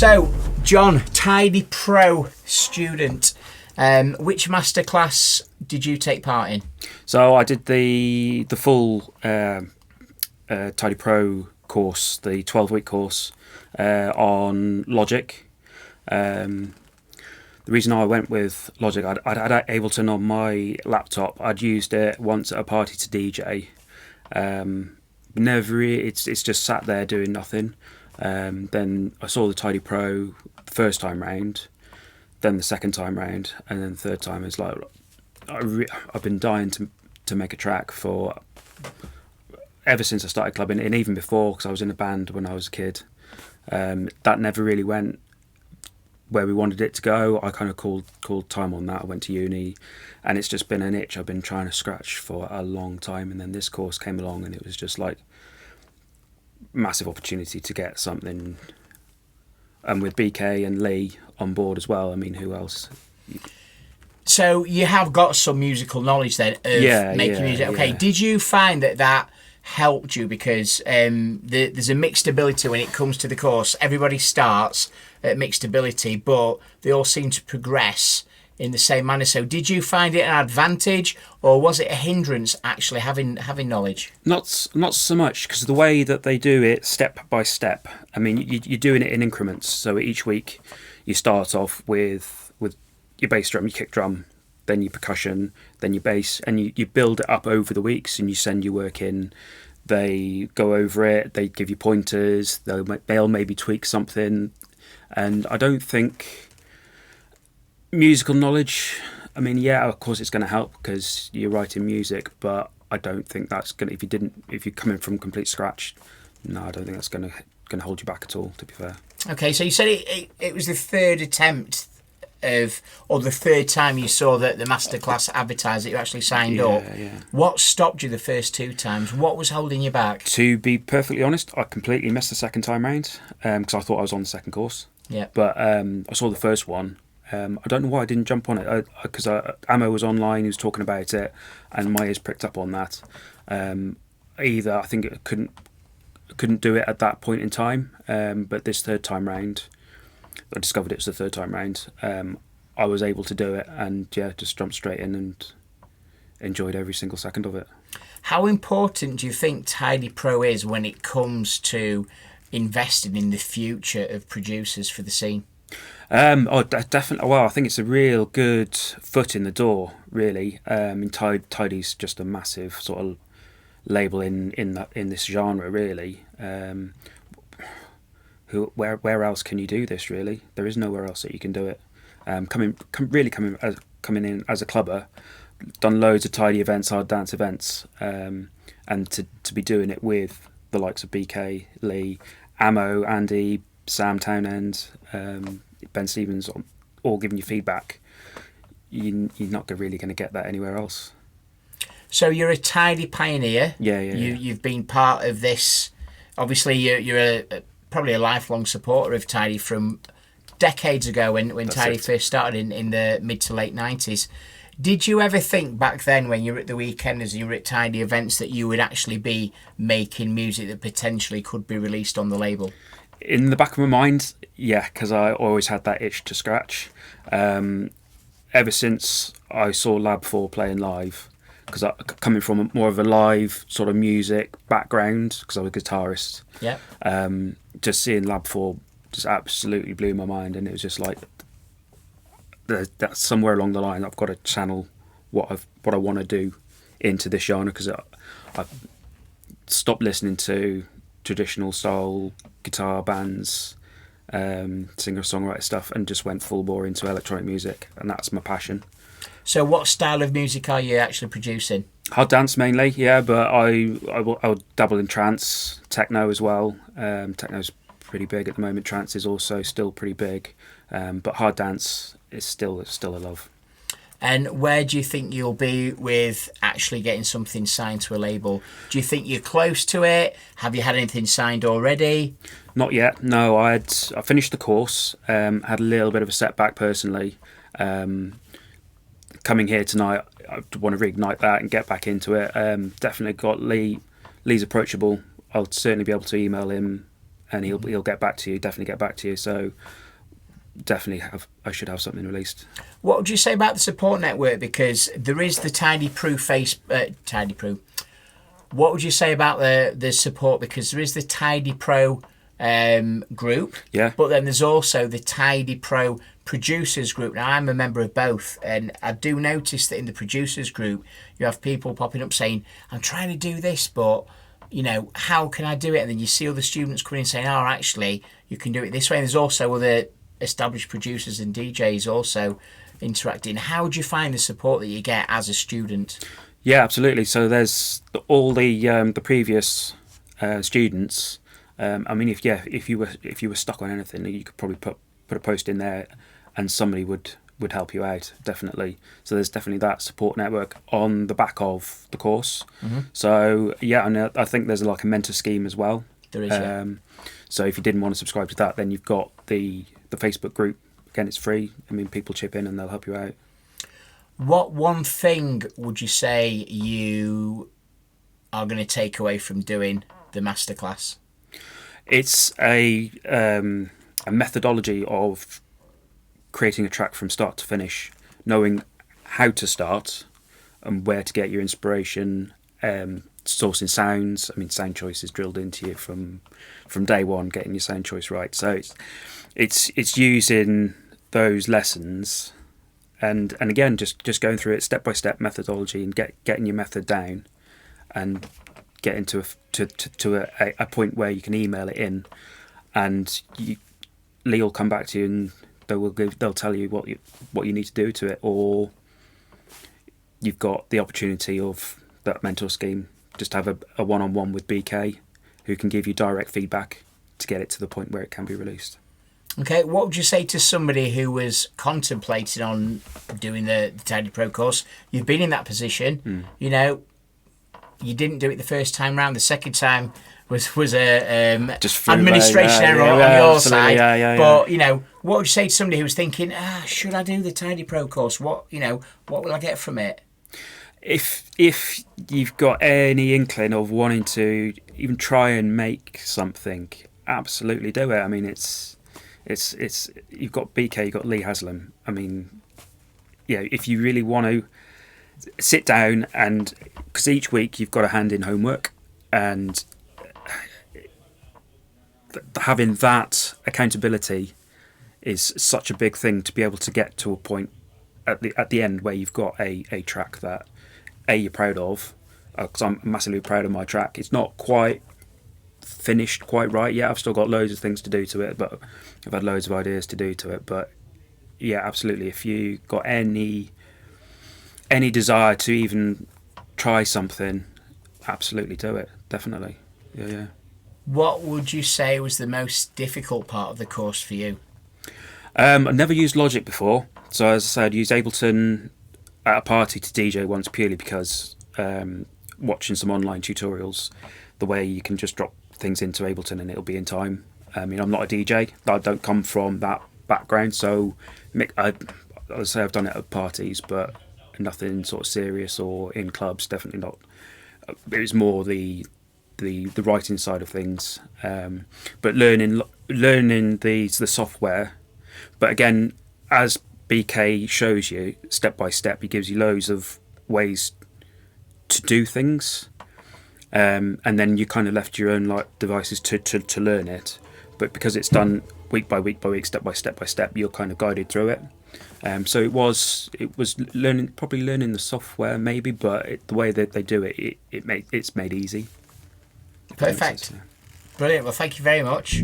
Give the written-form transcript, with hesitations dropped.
So, John, Tidy Pro student, which masterclass did you take part in? So I did the full Tidy Pro course, the 12-week course on Logic. The reason I went with Logic, I'd had Ableton on my laptop. I'd used it once at a party to DJ. Never really, it's just sat there doing nothing. Then I saw the Tidy Pro the first time round, then the second time round, and then the third time it's like I've been dying to make a track for ever since I started clubbing, and even before, because I was in a band when I was a kid. That never really went where we wanted it to go. I kind of called time on that. I went to uni, and it's just been an itch I've been trying to scratch for a long time. And then this course came along, and it was just like massive opportunity to get something. And with BK and Lee on board as well, I mean, who else? So you have got some musical knowledge then of making music. Okay, yeah. Did you find that helped you? Because there's a mixed ability when it comes to the course. Everybody starts at mixed ability, but they all seem to progress in the same manner. So did you find it an advantage, or was it a hindrance actually having knowledge? Not so much, because the way that they do it step by step. I mean, you're doing it in increments. So each week you start off with your bass drum, your kick drum, then your percussion, then your bass, and you build it up over the weeks, and you send your work in. They go over it, they give you pointers, they'll maybe tweak something. And I don't think musical knowledge, I mean, yeah, of course it's going to help because you're writing music, but I don't think that's going to, if you're coming from complete scratch, no, I don't think that's going to hold you back at all, to be fair. Okay, so you said it was the third attempt or the third time you saw the masterclass advertised that you actually signed up. Yeah. What stopped you the first two times? What was holding you back? To be perfectly honest, I completely missed the second time round because I thought I was on the second course. Yeah. But I saw the first one. I don't know why I didn't jump on it because Ammo was online, he was talking about it, and my ears pricked up on that. Either I think it couldn't do it at that point in time, but this third time round, I discovered it was the third time round. I was able to do it, and just jumped straight in and enjoyed every single second of it. How important do you think Tidy Pro is when it comes to investing in the future of producers for the scene? Definitely. Well, I think it's a real good foot in the door, really. Tidy's just a massive sort of label in this genre, really. Where else can you do this? Really, there is nowhere else that you can do it. Coming in as a clubber, done loads of tidy events, hard dance events, and to be doing it with the likes of BK, Lee, Ammo, Andy, Sam Townend, Ben Stevens, all giving you feedback. You're not really going to get that anywhere else. So you're a tidy pioneer. Yeah. You've been part of this. Obviously, you're probably a lifelong supporter of Tidy from decades ago when Tidy first started in the mid to late 90s. Did you ever think back then when you were at the Weekenders and you were at Tidy events that you would actually be making music that potentially could be released on the label? In the back of my mind, yeah, because I always had that itch to scratch. Ever since I saw Lab 4 playing live, because coming from more of a live sort of music background, because I was a guitarist. Yeah. Just seeing Lab 4 just absolutely blew my mind, and it was just like that somewhere along the line I've got to channel what I want to do into this genre, because I've stopped listening to traditional style guitar bands, singer-songwriter stuff, and just went full bore into electronic music, and that's my passion. So what style of music are you actually producing? Hard dance mainly, yeah, but I'll dabble in trance, techno as well. Techno's pretty big at the moment. Trance is also still pretty big, but hard dance is still a love. And where do you think you'll be with actually getting something signed to a label? Do you think you're close to it? Have you had anything signed already? Not yet. No, I finished the course. Had a little bit of a setback personally. Coming here tonight, I want to reignite that and get back into it. Definitely got Lee. Lee's approachable. I'll certainly be able to email him and he'll get back to you. Definitely get back to you. So definitely I should have something released. What would you say about the support network? Because there is the Tidy Pro Tidy Pro. What would you say about the support? Because there is the Tidy Pro group, Yeah. but then there's also the Tidy Pro producers group. Now I'm a member of both, and I do notice that in the producers group you have people popping up saying, I'm trying to do this, but how can I do it? And then you see other students coming in saying, oh, actually you can do it this way. And there's also other established producers and DJs also interacting. How do you find the support that you get as a student? Yeah, absolutely. So there's all the previous students. I mean, if you were stuck on anything, you could probably put a post in there, and somebody would help you out, definitely. So there's definitely that support network on the back of the course. Mm-hmm. So yeah, and I think there's like a mentor scheme as well. There is. Yeah. So if you didn't want to subscribe to that, then you've got the Facebook group. Again, it's free. I mean, people chip in and they'll help you out. What one thing would you say you are going to take away from doing the masterclass? It's a methodology of creating a track from start to finish, knowing how to start and where to get your inspiration, sourcing sounds. I mean, sound choice is drilled into you from day one, getting your sound choice right. So it's using those lessons and again just going through it step by step methodology and getting your method down and getting to a point where you can email it in, and Lee will come back to you and they'll tell you what you need to do to it, or you've got the opportunity of that mentor scheme. Just have a one-on-one with BK who can give you direct feedback to get it to the point where it can be released. Okay, what would you say to somebody who was contemplating on doing the Tidy Pro course? You've been in that position, you didn't do it the first time round. The second time was a just administration error on your side. Yeah. But what would you say to somebody who was thinking, should I do the Tidy Pro course? What will I get from it? If you've got any inkling of wanting to even try and make something, absolutely do it. I mean, it's you've got BK, you've got Lee Haslam. I mean, if you really want to sit down, and because each week you've got to hand in homework, and having that accountability is such a big thing to be able to get to a point at the end where you've got a track that you're proud of. Because I'm massively proud of my track. It's not quite finished quite right yet. I've still got loads of things to do to it, but I've had loads of ideas to do to it. But yeah, absolutely. If you got any desire to even try something, absolutely do it. Definitely. Yeah. What would you say was the most difficult part of the course for you? I've never used Logic before, so as I said, I used Ableton at a party to DJ once purely because watching some online tutorials, the way you can just drop things into Ableton and it'll be in time. I mean, I'm not a DJ. I don't come from that background, so I'd say I've done it at parties, but nothing sort of serious or in clubs. Definitely not. It was more the writing side of things, but learning the software. But again, as BK shows you step by step, he gives you loads of ways to do things, and then you kind of left your own devices to learn it. But because it's done week by week, step by step, you're kind of guided through it. So it was learning the software maybe, but the way that they do it's made easy. Perfect. Brilliant. Well, thank you very much.